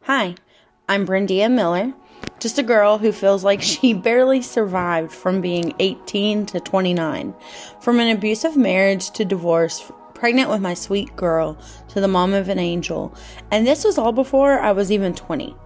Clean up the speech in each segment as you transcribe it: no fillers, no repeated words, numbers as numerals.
Hi, I'm Brendia Miller, just a girl who feels like she barely survived from being 18 to 29, from an abusive marriage to divorce, pregnant with my sweet girl to the mom of an angel, and this was all before I was even 20.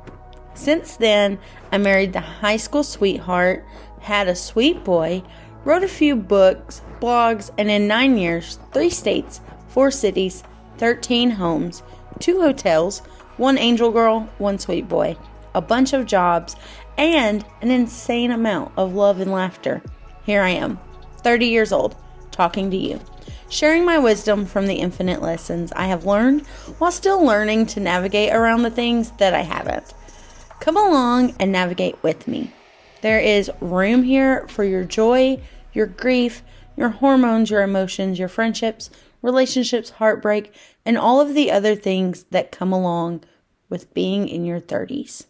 Since then, I married the high school sweetheart, had a sweet boy, wrote a few books, blogs, and in 9 years, 3 states, 4 cities, 13 homes, 2 hotels, 1 angel girl, 1 sweet boy, a bunch of jobs, and an insane amount of love and laughter. Here I am, 30 years old, talking to you, sharing my wisdom from the infinite lessons I have learned while still learning to navigate around the things that I haven't. Come along and navigate with me. There is room here for your joy, your grief, your hormones, your emotions, your friendships, relationships, heartbreak, and all of the other things that come along with being in your 30s.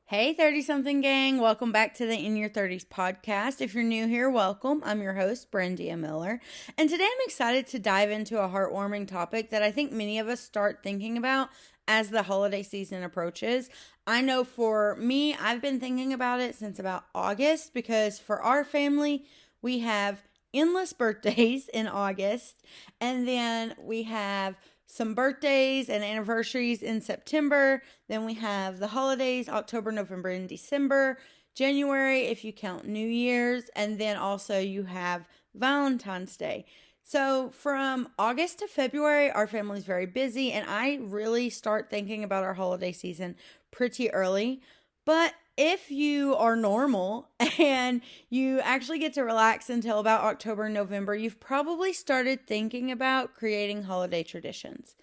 Hey 30-something gang, welcome back to the In Your 30s podcast. If you're new here, welcome. I'm your host, Brendia Miller, and today I'm excited to dive into a heartwarming topic that I think many of us start thinking about as the holiday season approaches. I know for me, I've been thinking about it since about August because for our family, we have endless birthdays in August, and then we have some birthdays and anniversaries in September. Then we have the holidays, October, November, and December. January, if you count New Year's. And then also you have Valentine's Day. So from August to February, our family's very busy. And I really start thinking about our holiday season pretty early. But if you are normal and you actually get to relax until about October and November, you've probably started thinking about creating holiday traditions.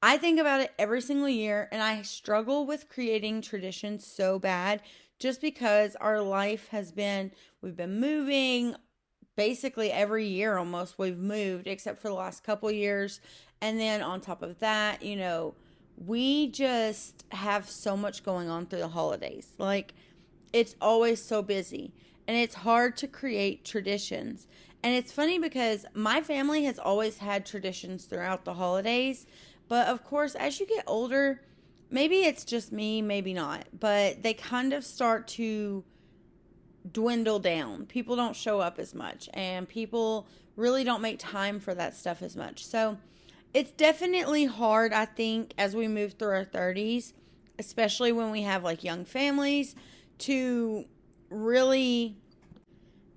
I think about it every single year, and I struggle with creating traditions so bad just because our life we've been moving basically every year almost. We've moved except for the last couple years. And then on top of that, we just have so much going on through the holidays. Like, it's always so busy and it's hard to create traditions. And it's funny because my family has always had traditions throughout the holidays. But of course, as you get older, maybe it's just me, maybe not, but they kind of start to dwindle down. People don't show up as much and people really don't make time for that stuff as much. So it's definitely hard, I think, as we move through our 30s, especially when we have like young families, to really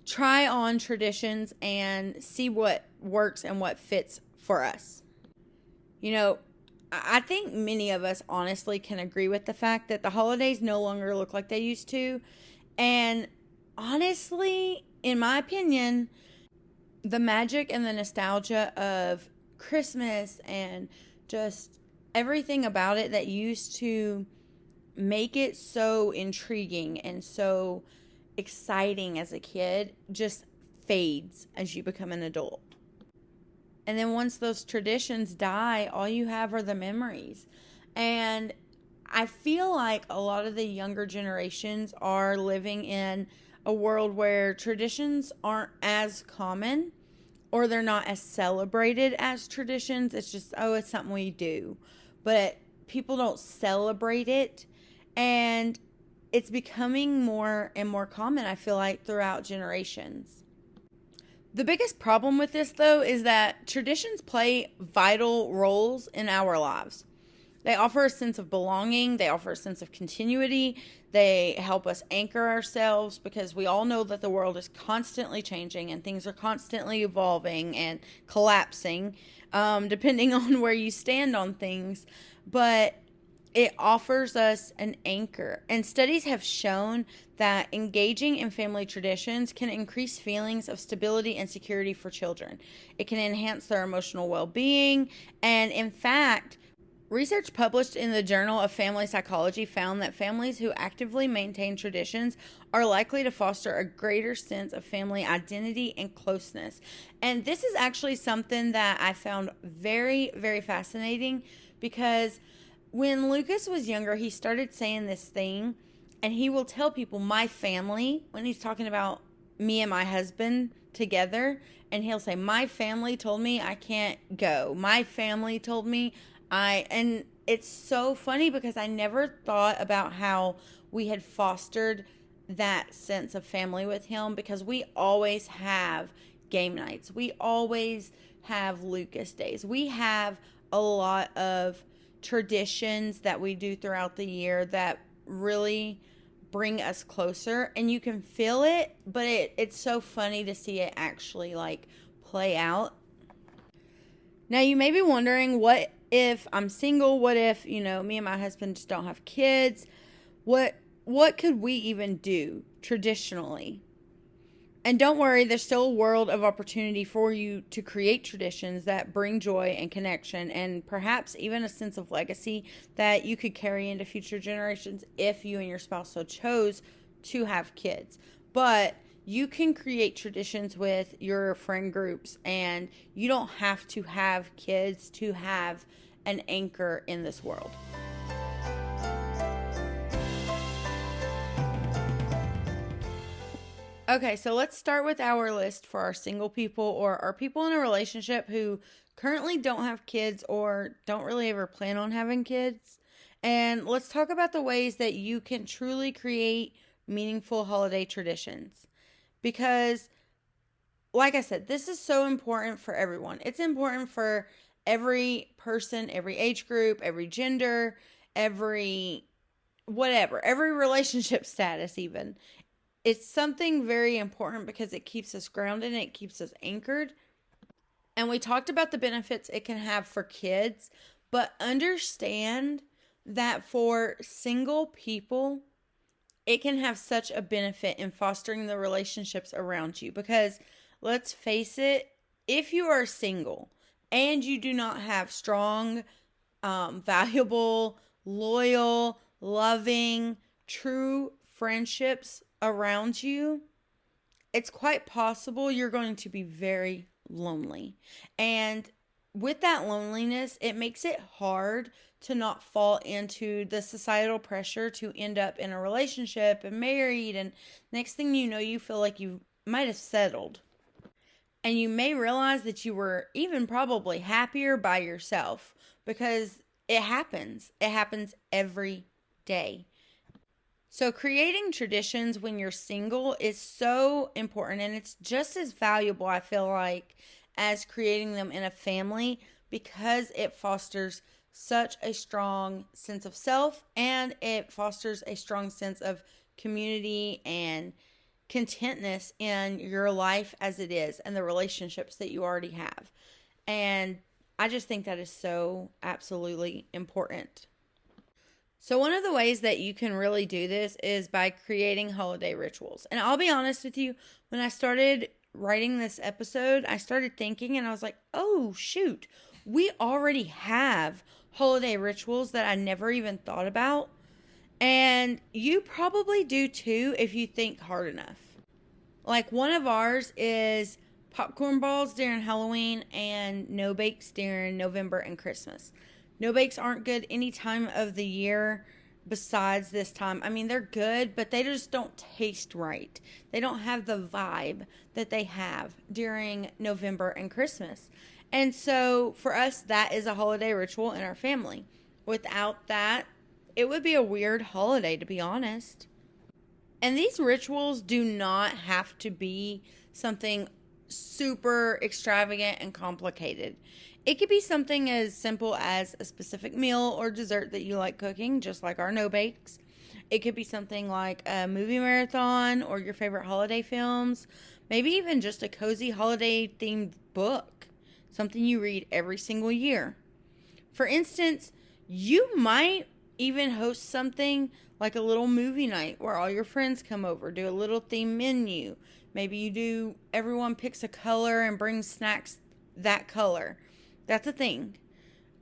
try on traditions and see what works and what fits for us. I think many of us honestly can agree with the fact that the holidays no longer look like they used to. And honestly, in my opinion, the magic and the nostalgia of Christmas and just everything about it that used to make it so intriguing and so exciting as a kid just fades as you become an adult. And then once those traditions die, all you have are the memories. And I feel like a lot of the younger generations are living in a world where traditions aren't as common, or they're not as celebrated as traditions. It's just, it's something we do. But people don't celebrate it. And it's becoming more and more common, I feel like, throughout generations. The biggest problem with this, though, is that traditions play vital roles in our lives. They offer a sense of belonging. They offer a sense of continuity. They help us anchor ourselves because we all know that the world is constantly changing and things are constantly evolving and collapsing, depending on where you stand on things. But it offers us an anchor. And studies have shown that engaging in family traditions can increase feelings of stability and security for children. It can enhance their emotional well-being. And in fact, research published in the Journal of Family Psychology found that families who actively maintain traditions are likely to foster a greater sense of family identity and closeness. And this is actually something that I found very, very fascinating because when Lucas was younger, he started saying this thing, and he will tell people, my family, when he's talking about me and my husband together, and he'll say, my family told me I can't go. My family told me and it's so funny because I never thought about how we had fostered that sense of family with him, because we always have game nights. We always have Lucas days. We have a lot of traditions that we do throughout the year that really bring us closer, and you can feel it, but it's so funny to see it actually like play out. Now you may be wondering, what if I'm single? What if, me and my husband just don't have kids? What could we even do traditionally? And don't worry, there's still a world of opportunity for you to create traditions that bring joy and connection, and perhaps even a sense of legacy that you could carry into future generations if you and your spouse so chose to have kids. But you can create traditions with your friend groups, and you don't have to have kids to have an anchor in this world. Okay, so let's start with our list for our single people, or our people in a relationship who currently don't have kids or don't really ever plan on having kids. And let's talk about the ways that you can truly create meaningful holiday traditions. Because, like I said, this is so important for everyone. It's important for every person, every age group, every gender, every relationship status even. It's something very important because it keeps us grounded and it keeps us anchored. And we talked about the benefits it can have for kids, but understand that for single people, it can have such a benefit in fostering the relationships around you. Because let's face it, if you are single and you do not have strong, valuable, loyal, loving, true friendships around you, it's quite possible you're going to be very lonely. And with that loneliness, it makes it hard to not fall into the societal pressure to end up in a relationship and married. And next thing you know, you feel like you might have settled. And you may realize that you were even probably happier by yourself, because it happens. It happens every day. So creating traditions when you're single is so important, and it's just as valuable, I feel like, as creating them in a family, because it fosters such a strong sense of self, and it fosters a strong sense of community and contentness in your life as it is, and the relationships that you already have. And I just think that is so absolutely important. So one of the ways that you can really do this is by creating holiday rituals. And I'll be honest with you, when I started writing this episode, I started thinking and I was like, oh shoot, we already have holiday rituals that I never even thought about. And you probably do too if you think hard enough. Like, one of ours is popcorn balls during Halloween and no bakes during November and Christmas. No bakes aren't good any time of the year besides this time. I mean, they're good, but they just don't taste right. They don't have the vibe that they have during November and Christmas. And so for us, that is a holiday ritual in our family. Without that, it would be a weird holiday, to be honest. And these rituals do not have to be something super extravagant and complicated. It could be something as simple as a specific meal or dessert that you like cooking, just like our no bakes. It could be something like a movie marathon or your favorite holiday films. Maybe even just a cozy holiday themed book, something you read every single year. For instance, you might even host something like a little movie night where all your friends come over, do a little theme menu. Maybe everyone picks a color and brings snacks that color. That's a thing.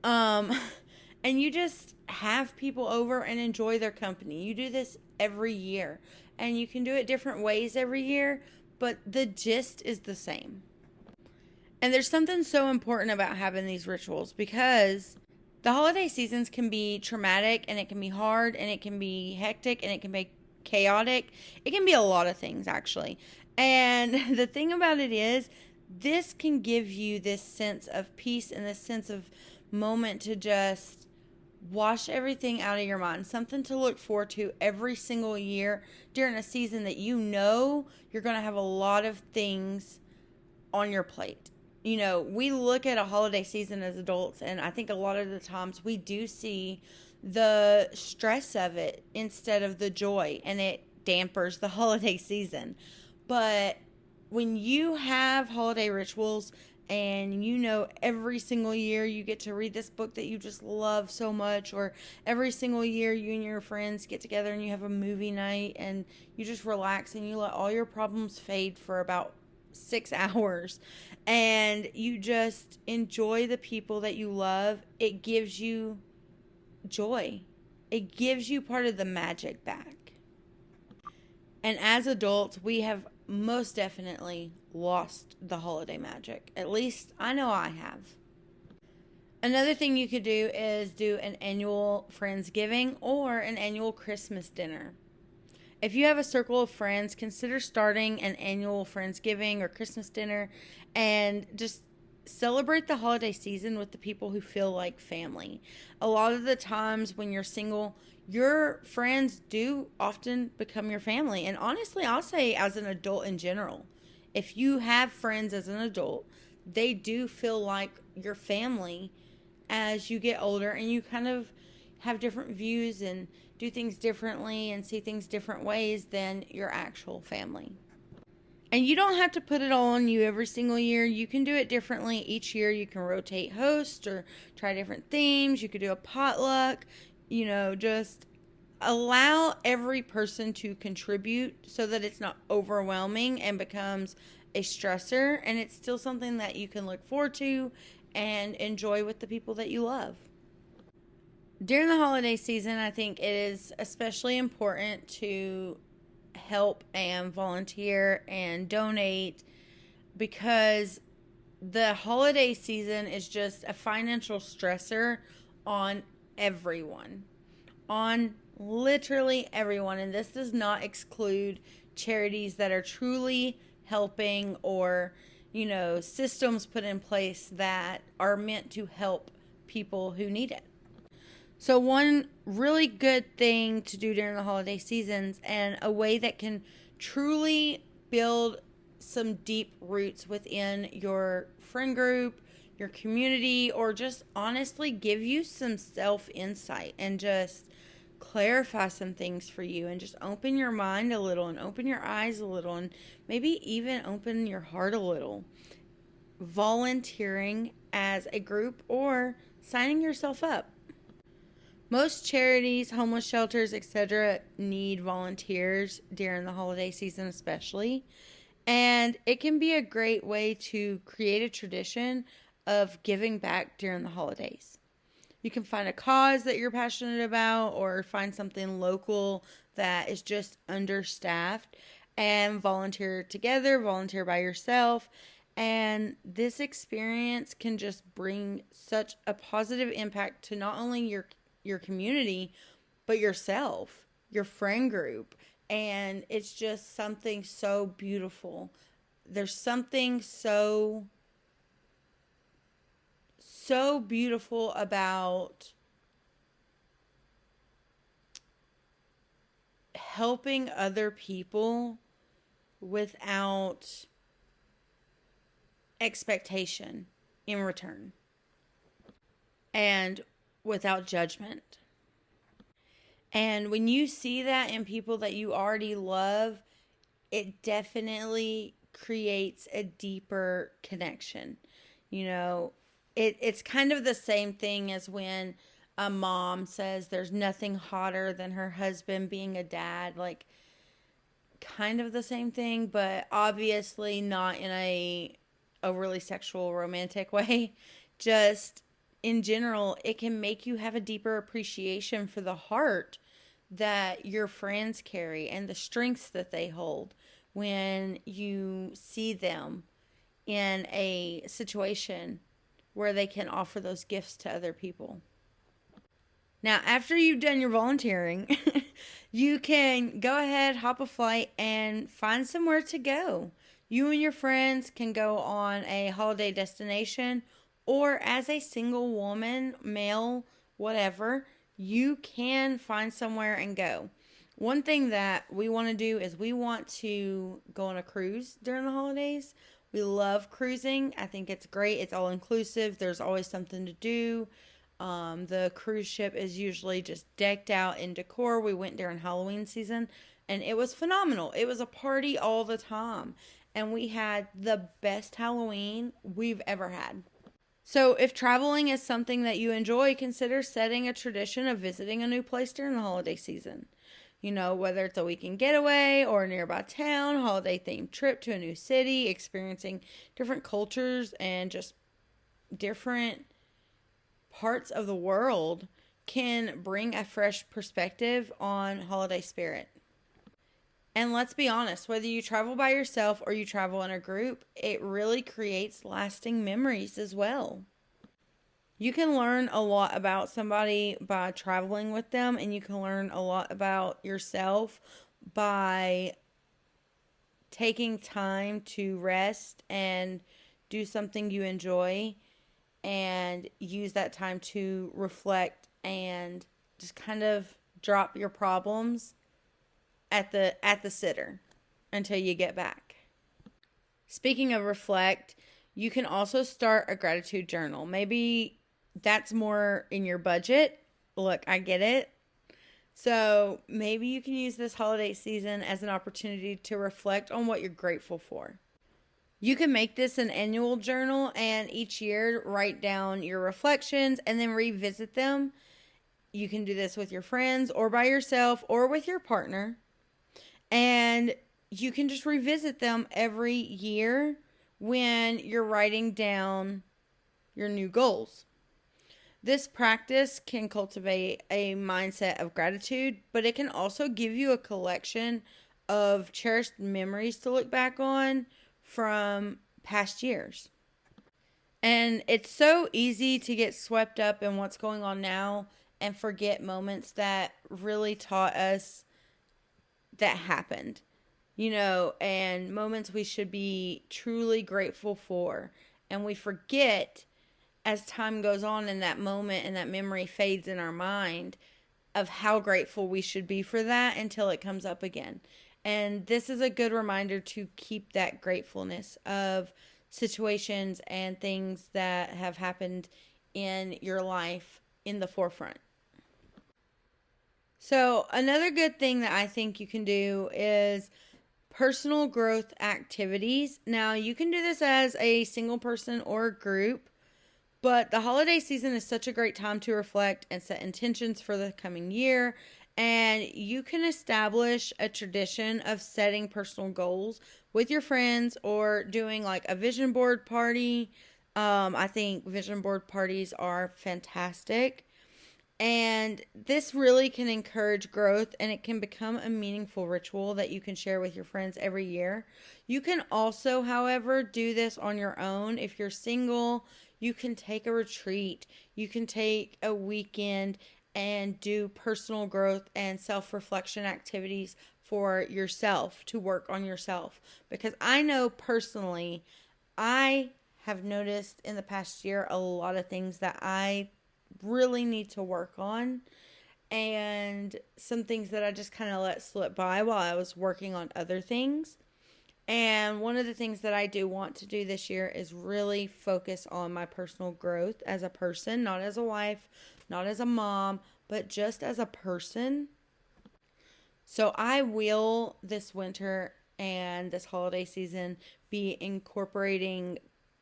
And you just have people over and enjoy their company. You do this every year. And you can do it different ways every year, but the gist is the same. And there's something so important about having these rituals, because the holiday seasons can be traumatic, and it can be hard, and it can be hectic, and it can be chaotic. It can be a lot of things, actually. And the thing about it is, this can give you this sense of peace and this sense of moment to just Wash everything out of your mind. Something to look forward to every single year during a season that you know you're going to have a lot of things on your plate. You know, we look at a holiday season as adults, and I think a lot of the times we do see the stress of it instead of the joy, and it dampers the holiday season. But when you have holiday rituals and you know every single year you get to read this book that you just love so much, or every single year you and your friends get together and you have a movie night and you just relax and you let all your problems fade for about 6 hours and you just enjoy the people that you love, it gives you joy. It gives you part of the magic back. And as adults, we have most definitely lost the holiday magic. At least I know I have. Another thing you could do is do an annual Friendsgiving or an annual Christmas dinner. If you have a circle of friends, consider starting an annual Friendsgiving or Christmas dinner and just celebrate the holiday season with the people who feel like family. A lot of the times when you're single, your friends do often become your family. And honestly, I'll say as an adult in general, if you have friends as an adult, they do feel like your family as you get older and you kind of have different views and do things differently and see things different ways than your actual family. And you don't have to put it all on you every single year. You can do it differently each year. You can rotate hosts or try different themes. You could do a potluck. You know, just allow every person to contribute so that it's not overwhelming and becomes a stressor. And it's still something that you can look forward to and enjoy with the people that you love. During the holiday season, I think it is especially important to help and volunteer and donate because the holiday season is just a financial stressor on everyone, on literally everyone. And this does not exclude charities that are truly helping or, you know, systems put in place that are meant to help people who need it. So one really good thing to do during the holiday seasons and a way that can truly build some deep roots within your friend group, your community, or just honestly give you some self-insight and just clarify some things for you and just open your mind a little and open your eyes a little and maybe even open your heart a little. Volunteering as a group or signing yourself up. Most charities, homeless shelters, etc. need volunteers during the holiday season especially. And it can be a great way to create a tradition of giving back during the holidays. You can find a cause that you're passionate about or find something local that is just understaffed and volunteer together, volunteer by yourself. And this experience can just bring such a positive impact to not only your community, but yourself, your friend group. And it's just something so beautiful. There's something so beautiful about helping other people without expectation in return and without judgment. And when you see that in people that you already love, it definitely creates a deeper connection. You know, it's kind of the same thing as when a mom says there's nothing hotter than her husband being a dad. Like, kind of the same thing, but obviously not in a really sexual, romantic way. Just in general, it can make you have a deeper appreciation for the heart that your friends carry and the strengths that they hold when you see them in a situation where they can offer those gifts to other people. Now, after you've done your volunteering, you can go ahead, hop a flight, and find somewhere to go. You and your friends can go on a holiday destination, or as a single woman, male, whatever, you can find somewhere and go. One thing that we want to do is we want to go on a cruise during the holidays. We love cruising. I think it's great. It's all inclusive. There's always something to do. The cruise ship is usually just decked out in decor. We went during Halloween season and it was phenomenal. It was a party all the time. And we had the best Halloween we've ever had. So, if traveling is something that you enjoy, consider setting a tradition of visiting a new place during the holiday season. You know, whether it's a weekend getaway or a nearby town, holiday themed trip to a new city, experiencing different cultures and just different parts of the world can bring a fresh perspective on holiday spirit. And let's be honest, whether you travel by yourself or you travel in a group, it really creates lasting memories as well. You can learn a lot about somebody by traveling with them, and you can learn a lot about yourself by taking time to rest and do something you enjoy and use that time to reflect and just kind of drop your problems at the sitter until you get back. Speaking of reflect, you can also start a gratitude journal. Maybe that's more in your budget. Look, I get it. So maybe you can use this holiday season as an opportunity to reflect on what you're grateful for. You can make this an annual journal and each year write down your reflections and then revisit them. You can do this with your friends or by yourself or with your partner. And you can just revisit them every year when you're writing down your new goals. This practice can cultivate a mindset of gratitude, but it can also give you a collection of cherished memories to look back on from past years. And it's so easy to get swept up in what's going on now and forget moments that really taught us that happened, and moments we should be truly grateful for. And we forget as time goes on and that moment and that memory fades in our mind of how grateful we should be for that until it comes up again. And this is a good reminder to keep that gratefulness of situations and things that have happened in your life in the forefront. So another good thing that I think you can do is personal growth activities. Now, you can do this as a single person or a group, but the holiday season is such a great time to reflect and set intentions for the coming year. And you can establish a tradition of setting personal goals with your friends or doing like a vision board party. I think vision board parties are fantastic. And this really can encourage growth, and it can become a meaningful ritual that you can share with your friends every year. You can also, however, do this on your own. If you're single, you can take a retreat. You can take a weekend and do personal growth and self-reflection activities for yourself to work on yourself. Because I know personally, I have noticed in the past year a lot of things that I really need to work on, and some things that I just kind of let slip by while I was working on other things. And one of the things that I do want to do this year is really focus on my personal growth as a person, not as a wife, not as a mom, but just as a person. So I will this winter and this holiday season be incorporating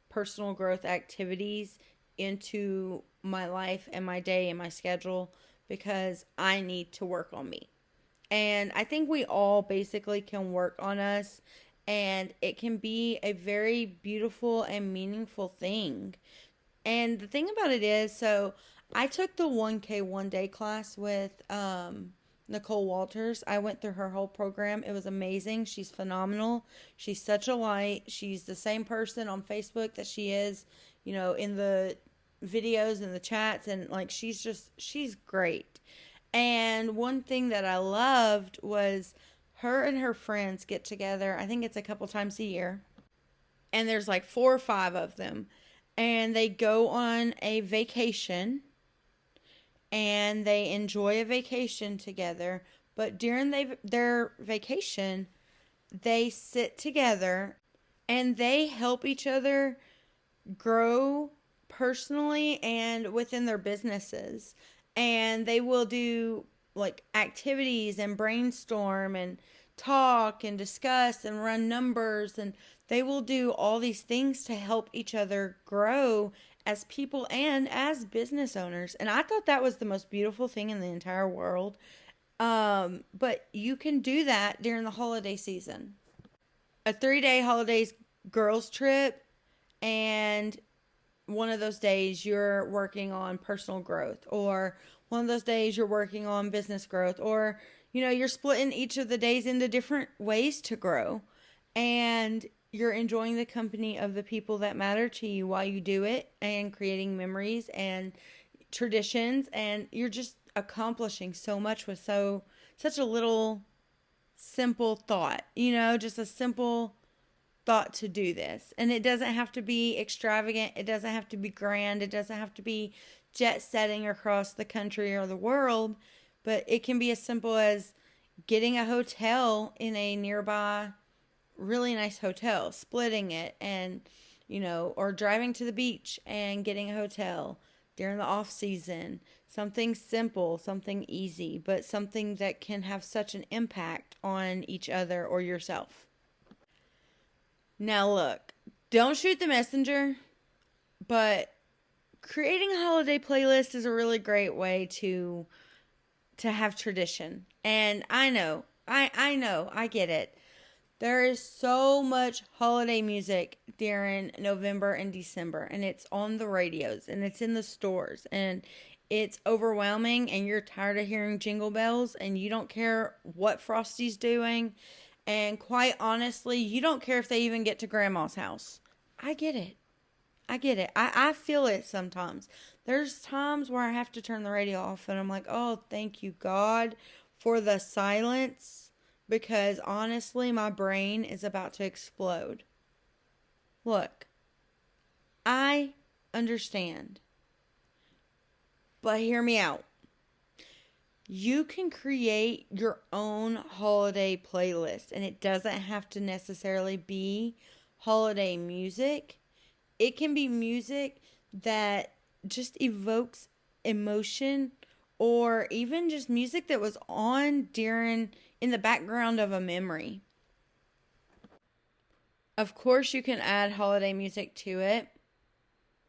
personal growth activities into my life and my day and my schedule because I need to work on me. And I think we all basically can work on us, and it can be a very beautiful and meaningful thing. And the thing about it is, so I took the 1K one day class with Nicole Walters. I went through her whole program. It was amazing. She's phenomenal. She's such a light. She's the same person on Facebook that she is, in the videos and the chats, and like she's great. And one thing that I loved was her and her friends get together. I think it's a couple times a year, and there's like 4 or 5 of them, and they go on a vacation and they enjoy a vacation together. But during their vacation, they sit together and they help each other grow personally and within their businesses. And they will do like activities and brainstorm and talk and discuss and run numbers, and they will do all these things to help each other grow as people and as business owners. And I thought that was the most beautiful thing in the entire world. But you can do that during the holiday season. A 3-day holidays girls trip, and one of those days you're working on personal growth, or one of those days you're working on business growth, or you're splitting each of the days into different ways to grow, and you're enjoying the company of the people that matter to you while you do it, and creating memories and traditions, and you're just accomplishing so much with such a little simple thought, just a simple thought to do this. And it doesn't have to be extravagant, it doesn't have to be grand, it doesn't have to be jet setting across the country or the world, but it can be as simple as getting a hotel in a nearby really nice hotel, splitting it, and or driving to the beach and getting a hotel during the off season. Something simple, something easy, but something that can have such an impact on each other or yourself. Now look, don't shoot the messenger, but creating a holiday playlist is a really great way to have tradition. And I know, I get it. There is so much holiday music during November and December, and it's on the radios, and it's in the stores, and it's overwhelming, and you're tired of hearing jingle bells, and you don't care what Frosty's doing, and quite honestly, you don't care if they even get to Grandma's house. I get it. I feel it sometimes. There's times where I have to turn the radio off, and I'm like, oh, thank you, God, for the silence. Because honestly, my brain is about to explode. Look, I understand. But hear me out. You can create your own holiday playlist, and it doesn't have to necessarily be holiday music. It can be music that just evokes emotion, or even just music that was on in the background of a memory. Of course, you can add holiday music to it,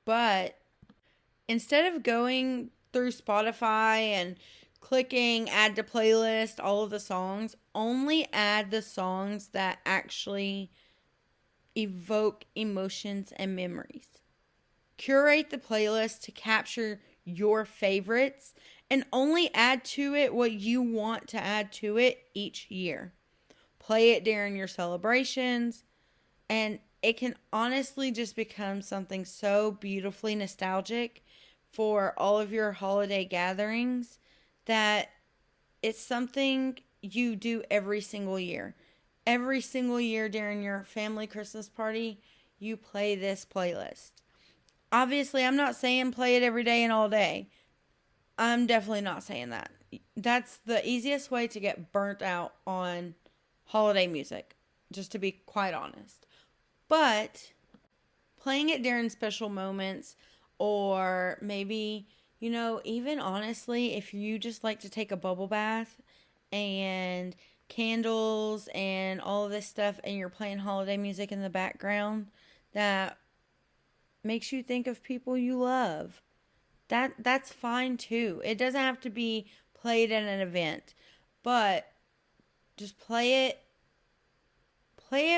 but instead of going through Spotify and clicking add to playlist, all of the songs, only add the songs that actually evoke emotions and memories. Curate the playlist to capture your favorites and only add to it what you want to add to it each year. Play it during your celebrations, and it can honestly just become something so beautifully nostalgic for all of your holiday gatherings that it's something you do every single year. Every single year during your family Christmas party, you play this playlist. Obviously, I'm not saying play it every day and all day. I'm definitely not saying that. That's the easiest way to get burnt out on holiday music, just to be quite honest. But playing it during special moments, or maybe, even honestly, if you just like to take a bubble bath and candles and all of this stuff, and you're playing holiday music in the background that makes you think of people you love, that's fine too. It doesn't have to be played at an event, but just play it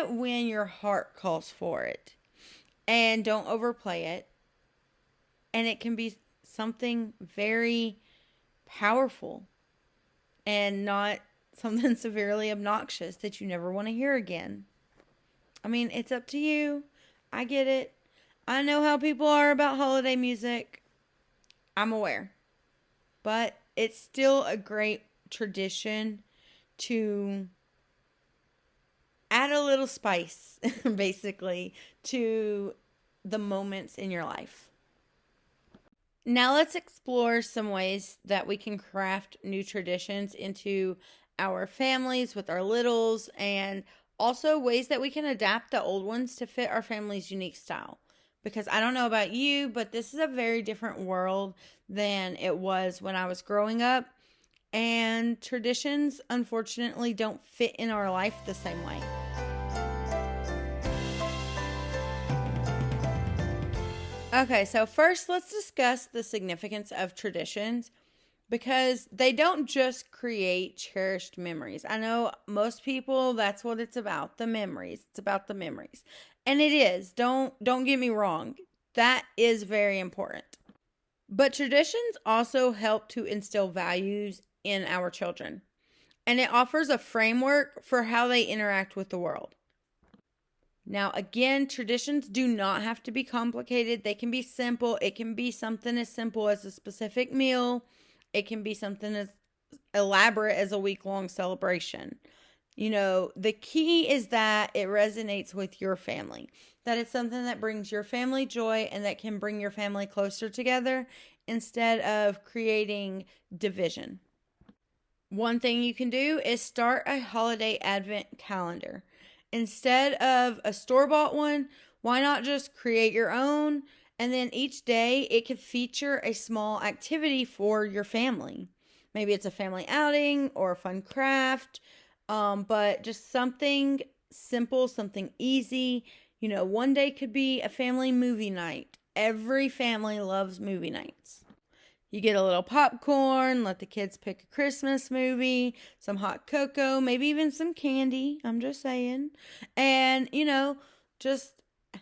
when your heart calls for it, and don't overplay it. And it can be something very powerful and not something severely obnoxious that you never want to hear again. I mean, it's up to you. I get it. I know how people are about holiday music. I'm aware. But it's still a great tradition to add a little spice, basically, to the moments in your life. Now let's explore some ways that we can craft new traditions into our families with our littles, and also ways that we can adapt the old ones to fit our family's unique style. Because I don't know about you, but this is a very different world than it was when I was growing up. And traditions, unfortunately, don't fit in our life the same way. Okay, so first let's discuss the significance of traditions, because they don't just create cherished memories. I know most people, that's what it's about, the memories. It's about the memories. And it is. Don't get me wrong. That is very important. But traditions also help to instill values in our children. And it offers a framework for how they interact with the world. Now, again, traditions do not have to be complicated. They can be simple. It can be something as simple as a specific meal. It can be something as elaborate as a week-long celebration. The key is that it resonates with your family, that it's something that brings your family joy and that can bring your family closer together instead of creating division. One thing you can do is start a holiday advent calendar. Instead of a store-bought one, why not just create your own? And then each day it could feature a small activity for your family. Maybe it's a family outing or a fun craft, but just something simple, something easy. One day could be a family movie night. Every family loves movie nights. You get a little popcorn, let the kids pick a Christmas movie, some hot cocoa, maybe even some candy. I'm just saying. And, just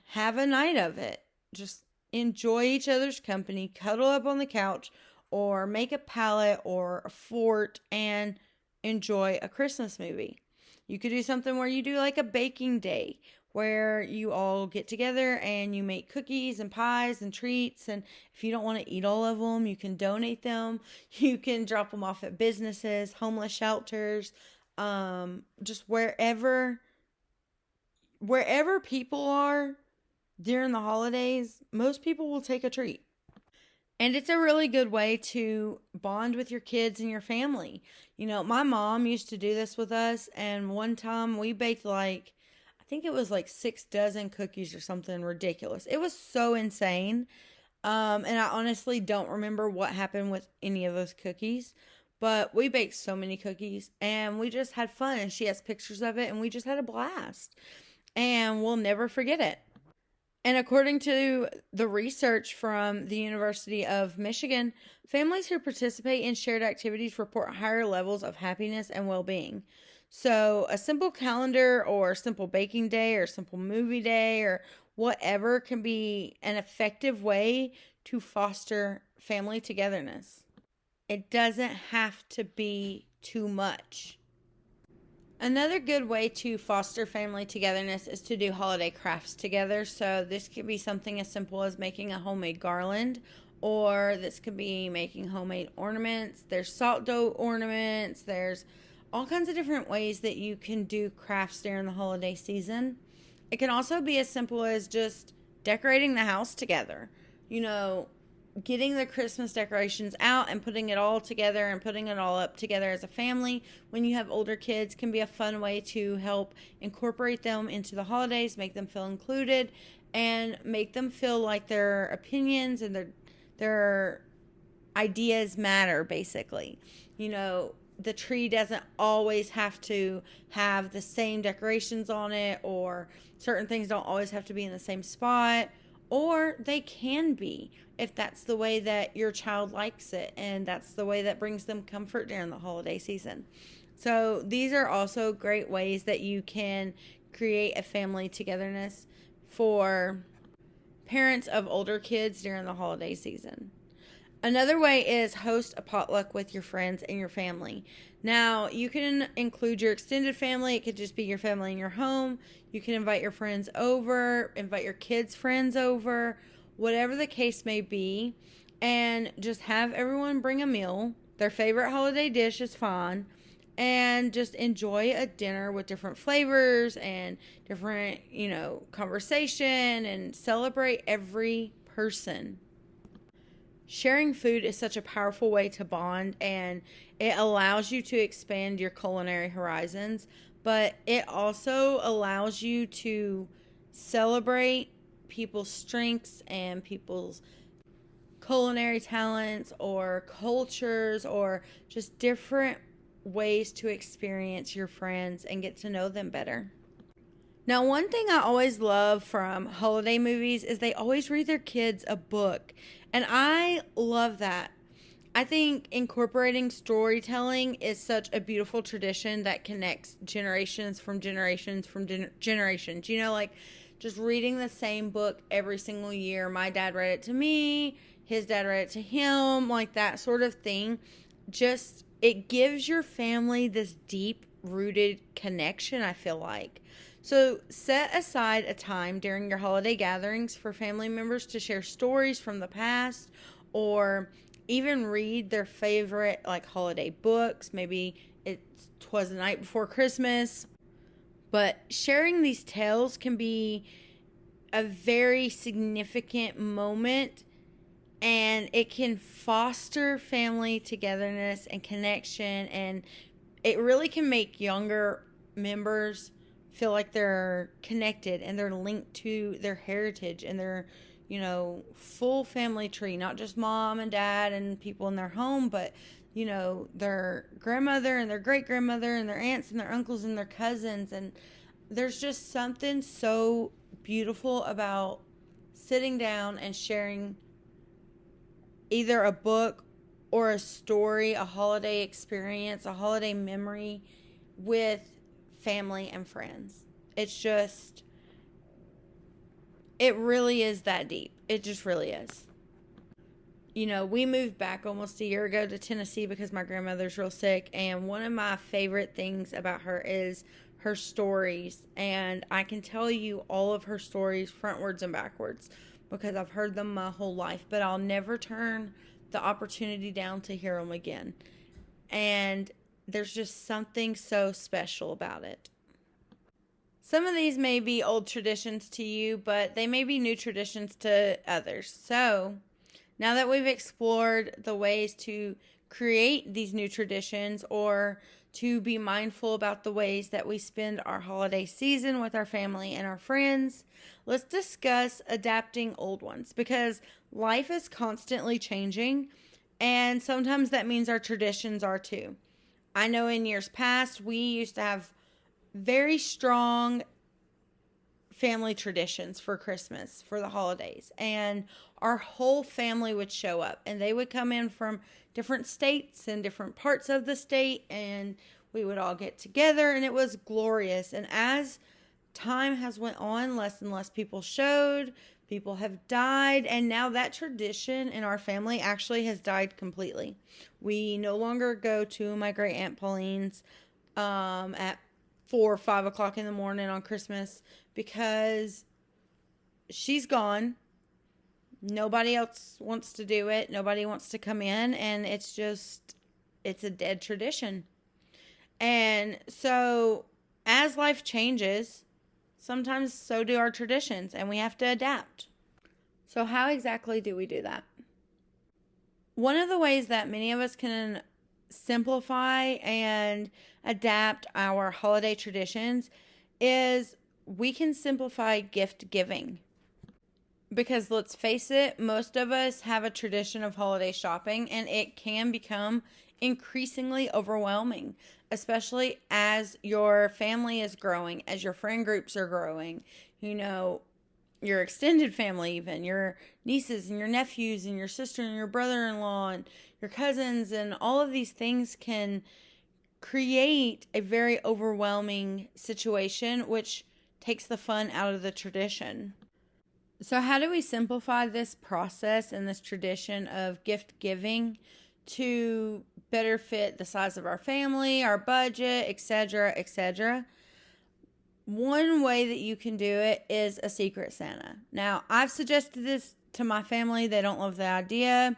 have a night of it. Just enjoy each other's company, cuddle up on the couch, or make a pallet or a fort and enjoy a Christmas movie. You could do something where you do like a baking day, where you all get together and you make cookies and pies and treats. And if you don't want to eat all of them, you can donate them. You can drop them off at businesses, homeless shelters, just wherever people are during the holidays. Most people will take a treat. And it's a really good way to bond with your kids and your family. My mom used to do this with us, and one time we baked I think it was 6 dozen cookies or something ridiculous. It was so insane. And I honestly don't remember what happened with any of those cookies. But we baked so many cookies and we just had fun. And she has pictures of it and we just had a blast. And we'll never forget it. And according to the research from the University of Michigan, families who participate in shared activities report higher levels of happiness and well-being. So a simple calendar or simple baking day or simple movie day or whatever can be an effective way to foster family togetherness. It doesn't have to be too much. Another good way to foster family togetherness is to do holiday crafts together. So this could be something as simple as making a homemade garland, or this could be making homemade ornaments. There's salt dough ornaments. There's all kinds of different ways that you can do crafts during the holiday season. It can also be as simple as just decorating the house together. Getting the Christmas decorations out and putting it all together and putting it all up together as a family when you have older kids can be a fun way to help incorporate them into the holidays, make them feel included, and make them feel like their opinions and their ideas matter, basically. The tree doesn't always have to have the same decorations on it, or certain things don't always have to be in the same spot, or they can be if that's the way that your child likes it and that's the way that brings them comfort during the holiday season. So these are also great ways that you can create a family togetherness for parents of older kids during the holiday season. Another way is host a potluck with your friends and your family. Now, you can include your extended family. It could just be your family in your home. You can invite your friends over, invite your kids' friends over, whatever the case may be, and just have everyone bring a meal. Their favorite holiday dish is fine, and just enjoy a dinner with different flavors and different, conversation, and celebrate every person. Sharing food is such a powerful way to bond, and it allows you to expand your culinary horizons, but it also allows you to celebrate people's strengths and people's culinary talents or cultures or just different ways to experience your friends and get to know them better. Now, one thing I always love from holiday movies is they always read their kids a book. And I love that. I think incorporating storytelling is such a beautiful tradition that connects generations from generations. You know, like just reading the same book every single year. My dad read it to me, his dad read it to him, like that sort of thing. Just, it gives your family this deep rooted connection, I feel like. So set aside a time during your holiday gatherings for family members to share stories from the past, or even read their favorite like holiday books. Maybe Twas the Night Before Christmas. But sharing these tales can be a very significant moment, and it can foster family togetherness and connection, and it really can make younger members feel like they're connected and they're linked to their heritage and their, full family tree, not just mom and dad and people in their home, but, their grandmother and their great grandmother and their aunts and their uncles and their cousins. And there's just something so beautiful about sitting down and sharing either a book or a story, a holiday experience, a holiday memory with family and friends. It really is that deep. It just really is. We moved back almost a year ago to Tennessee because my grandmother's real sick, and one of my favorite things about her is her stories, and I can tell you all of her stories frontwards and backwards because I've heard them my whole life, but I'll never turn the opportunity down to hear them again. And there's just something so special about it. Some of these may be old traditions to you, but they may be new traditions to others. So, now that we've explored the ways to create these new traditions or to be mindful about the ways that we spend our holiday season with our family and our friends, let's discuss adapting old ones, because life is constantly changing, and sometimes that means our traditions are too. I know in years past, we used to have very strong family traditions for Christmas, for the holidays, and our whole family would show up, and they would come in from different states and different parts of the state, and we would all get together, and it was glorious. And as time has went on, less and less people showed, people have died, and now that tradition in our family actually has died completely. We no longer go to my great aunt Pauline's at 4 or 5 o'clock in the morning on Christmas because she's gone. Nobody else wants to do it. Nobody wants to come in, and it's a dead tradition. And so as life changes, sometimes so do our traditions, and we have to adapt. So how exactly do we do that? One of the ways that many of us can simplify and adapt our holiday traditions is we can simplify gift giving. Because let's face it, most of us have a tradition of holiday shopping, and it can become increasingly overwhelming, especially as your family is growing, as your friend groups are growing, your extended family, even your nieces and your nephews and your sister and your brother-in-law and your cousins, and all of these things can create a very overwhelming situation, which takes the fun out of the tradition. So how do we simplify this process and this tradition of gift giving to better fit the size of our family, our budget, etc., etc.? One way that you can do it is a Secret Santa. Now, I've suggested this to my family. They don't love the idea.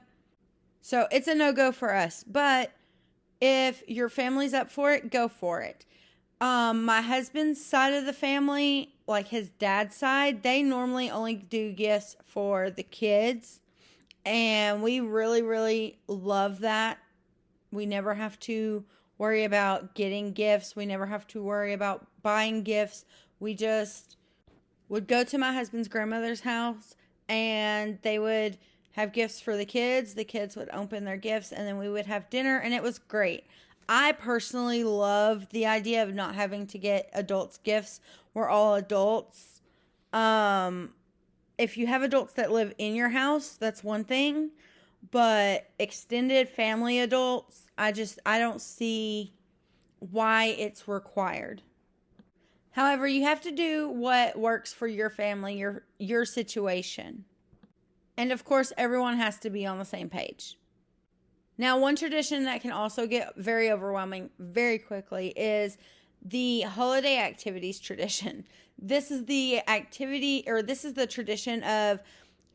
So it's a no-go for us. But if your family's up for it, go for it. My husband's side of the family, like his dad's side, they normally only do gifts for the kids. And we really, really love that. We never have to worry about getting gifts. We never have to worry about buying gifts. We just would go to my husband's grandmother's house and they would have gifts for the kids. The kids would open their gifts and then we would have dinner, and it was great. I personally love the idea of not having to get adults gifts. We're all adults. If you have adults that live in your house, that's one thing. But extended family adults, I don't see why it's required. However, you have to do what works for your family, your situation. And of course, everyone has to be on the same page. Now, one tradition that can also get very overwhelming very quickly is the holiday activities tradition. This is the tradition of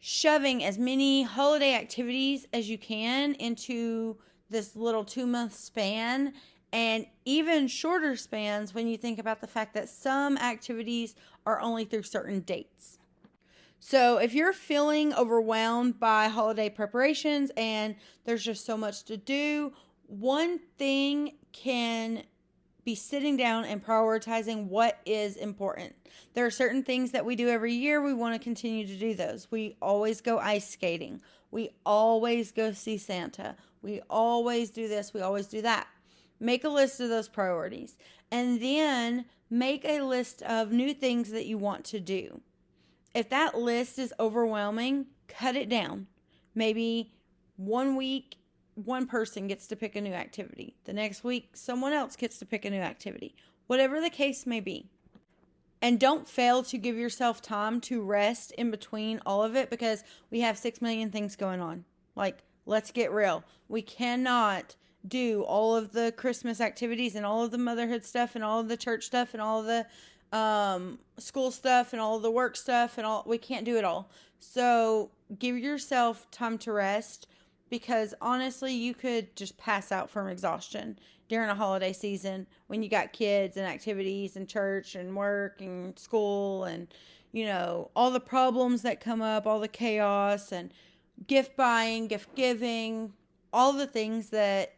shoving as many holiday activities as you can into this little 2-month span, and even shorter spans when you think about the fact that some activities are only through certain dates. So if you're feeling overwhelmed by holiday preparations and there's just so much to do, one thing can be sitting down and prioritizing what is important. There are certain things that we do every year. We want to continue to do those. We always go ice skating. We always go see Santa. We always do this. We always do that. Make a list of those priorities and then make a list of new things that you want to do. If that list is overwhelming, cut it down. Maybe one week, one person gets to pick a new activity. The next week, someone else gets to pick a new activity. Whatever the case may be. And don't fail to give yourself time to rest in between all of it, because we have 6 million things going on. Like, let's get real. We cannot do all of the Christmas activities and all of the motherhood stuff and all of the church stuff and all of the school stuff and all of the work stuff and all. We can't do it all. So give yourself time to rest, because honestly, you could just pass out from exhaustion during a holiday season when you got kids and activities and church and work and school and, all the problems that come up, all the chaos and gift buying, gift giving, all the things that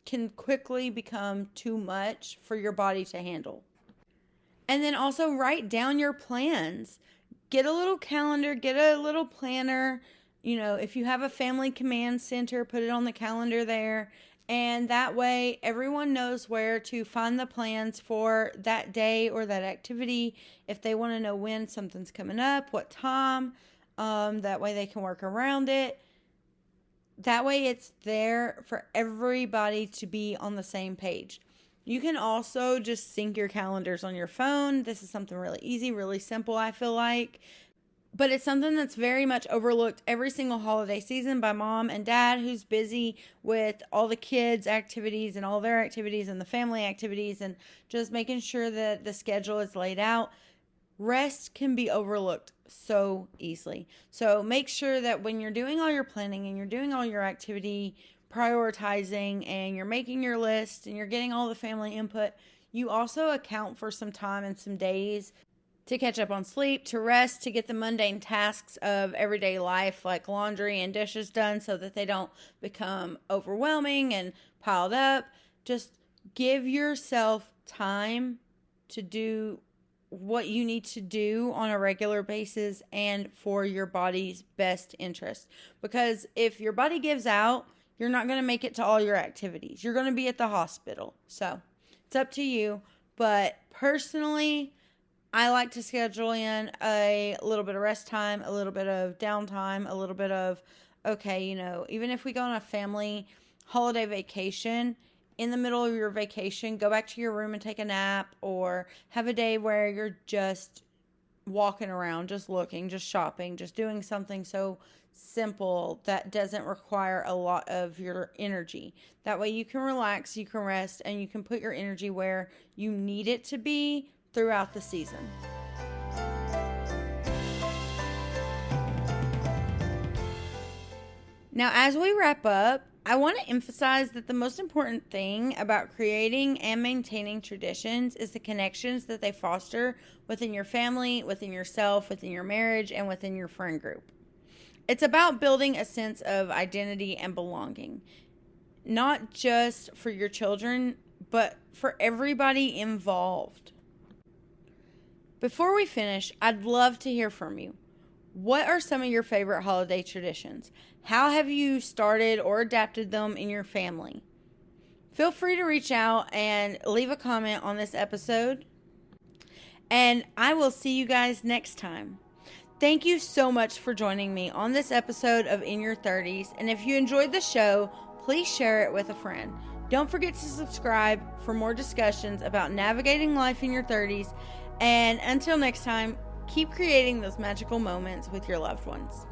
can quickly become too much for your body to handle. And then also write down your plans. Get a little calendar, get a little planner. If you have a family command center, put it on the calendar there. And that way everyone knows where to find the plans for that day or that activity. If they want to know when something's coming up, what time, that way they can work around it. That way it's there for everybody to be on the same page. You can also just sync your calendars on your phone. This is something really easy, really simple, I feel like. But it's something that's very much overlooked every single holiday season by mom and dad, who's busy with all the kids' activities and all their activities and the family activities and just making sure that the schedule is laid out. Rest can be overlooked so easily. So make sure that when you're doing all your planning and you're doing all your activity prioritizing and you're making your list and you're getting all the family input, you also account for some time and some days to catch up on sleep, to rest, to get the mundane tasks of everyday life like laundry and dishes done so that they don't become overwhelming and piled up. Just give yourself time to do what you need to do on a regular basis and for your body's best interest. Because if your body gives out, you're not going to make it to all your activities. You're going to be at the hospital. So it's up to you. But personally, I like to schedule in a little bit of rest time, a little bit of downtime, a little bit of, even if we go on a family holiday vacation, in the middle of your vacation, go back to your room and take a nap, or have a day where you're just walking around, just looking, just shopping, just doing something so simple that doesn't require a lot of your energy. That way you can relax, you can rest, and you can put your energy where you need it to be throughout the season. Now, as we wrap up, I want to emphasize that the most important thing about creating and maintaining traditions is the connections that they foster within your family, within yourself, within your marriage, and within your friend group. It's about building a sense of identity and belonging, not just for your children, but for everybody involved. Before we finish, I'd love to hear from you. What are some of your favorite holiday traditions? How have you started or adapted them in your family? Feel free to reach out and leave a comment on this episode. And I will see you guys next time. Thank you so much for joining me on this episode of In Your 30s. And if you enjoyed the show, please share it with a friend. Don't forget to subscribe for more discussions about navigating life in your 30s. And until next time, keep creating those magical moments with your loved ones.